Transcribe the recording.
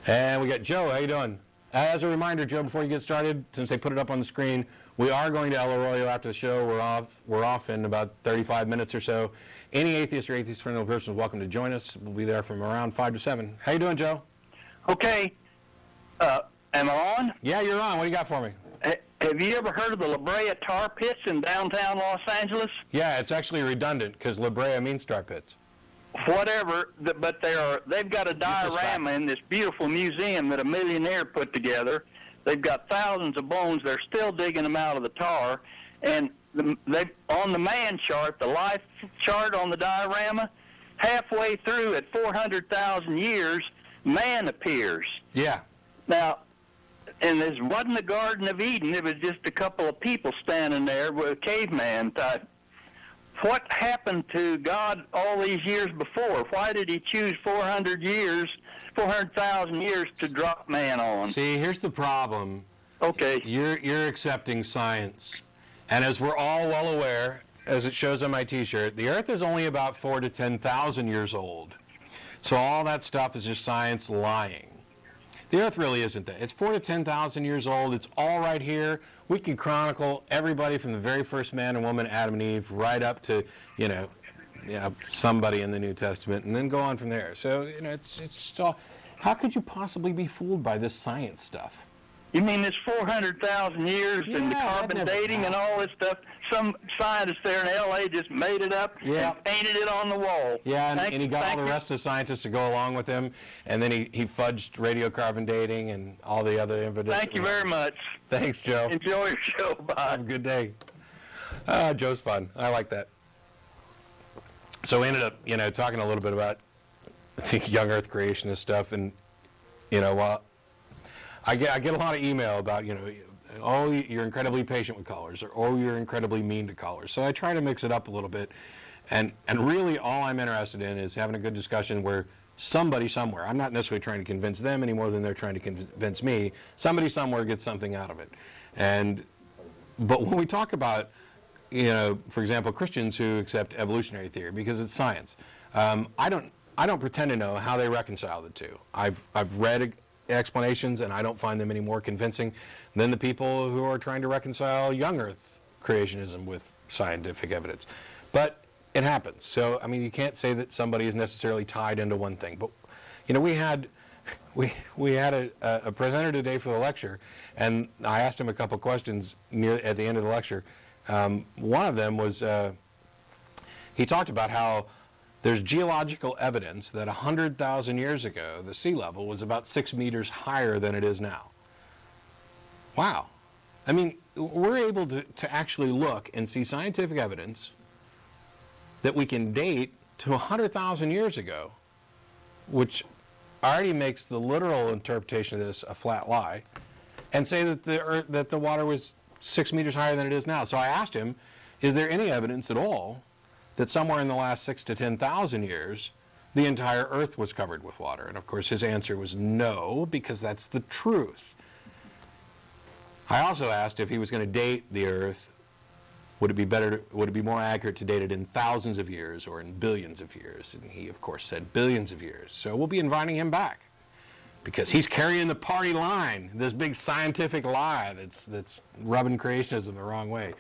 And we got Joe. How you doing? As a reminder, Joe, before you get started, since they put it up on the screen, we are going to El Arroyo after the show. We're off in about 35 minutes or so. Any atheist or atheist-friendly person is welcome to join us. We'll be there from around 5 to 7. How you doing, Joe? Okay. Am I on? Yeah, you're on. What do you got for me? Have you ever heard of the La Brea tar pits in downtown Los Angeles? Yeah, it's actually redundant because La Brea means tar pits. Whatever, but they've got a diorama in this beautiful museum that a millionaire put together. They've got thousands of bones. They're still digging them out of the tar. And on the man chart, the life chart on the diorama, halfway through at 400,000 years, man appears. Yeah. Now, and this wasn't the Garden of Eden. It was just a couple of people standing there with a caveman type. What happened to God all these years before? Why did he choose 400,000 years to drop man on? See, here's the problem. Okay. You're accepting science. And as we're all well aware, as it shows on my T-shirt, the Earth is only about 4,000 to 10,000 years old. So all that stuff is just science lying. The Earth really isn't that. It's 4,000 to 10,000 years old. It's all right here. We can chronicle everybody from the very first man and woman, Adam and Eve, right up to, somebody in the New Testament, and then go on from there. So, it's all. How could you possibly be fooled by this science stuff? You mean this 400,000 years and the carbon dating and all this stuff? Some scientist there in L.A. just made it up and painted it on the wall. Yeah, and he got all the rest of the scientists to go along with him, and then he fudged radiocarbon dating and all the other evidence. Thank you very much. Thanks, Joe. Enjoy your show. Bye. Have a good day. Joe's fun. I like that. So we ended up, talking a little bit about, I think, young Earth creationist stuff, and, while I get a lot of email about, oh, you're incredibly patient with callers, or oh, you're incredibly mean to callers. So I try to mix it up a little bit, and really all I'm interested in is having a good discussion where somebody somewhere, I'm not necessarily trying to convince them any more than they're trying to convince me, somebody somewhere gets something out of it. But when we talk about, for example, Christians who accept evolutionary theory because it's science, I don't pretend to know how they reconcile the two. I've read explanations, and I don't find them any more convincing than the people who are trying to reconcile young Earth creationism with scientific evidence. But it happens. So, you can't say that somebody is necessarily tied into one thing. But, we had a presenter today for the lecture, and I asked him a couple questions at the end of the lecture. One of them was, he talked about how there's geological evidence that 100,000 years ago, the sea level was about 6 meters higher than it is now. Wow. We're able to actually look and see scientific evidence that we can date to 100,000 years ago, which already makes the literal interpretation of this a flat lie, and say that the water was 6 meters higher than it is now. So I asked him, is there any evidence at all that somewhere in the last 6,000 to 10,000 years, the entire Earth was covered with water? And of course his answer was no, because that's the truth. I also asked if he was going to date the Earth, would it be more accurate to date it in thousands of years or in billions of years? And he, of course, said billions of years. So we'll be inviting him back because he's carrying the party line, this big scientific lie that's rubbing creationism the wrong way.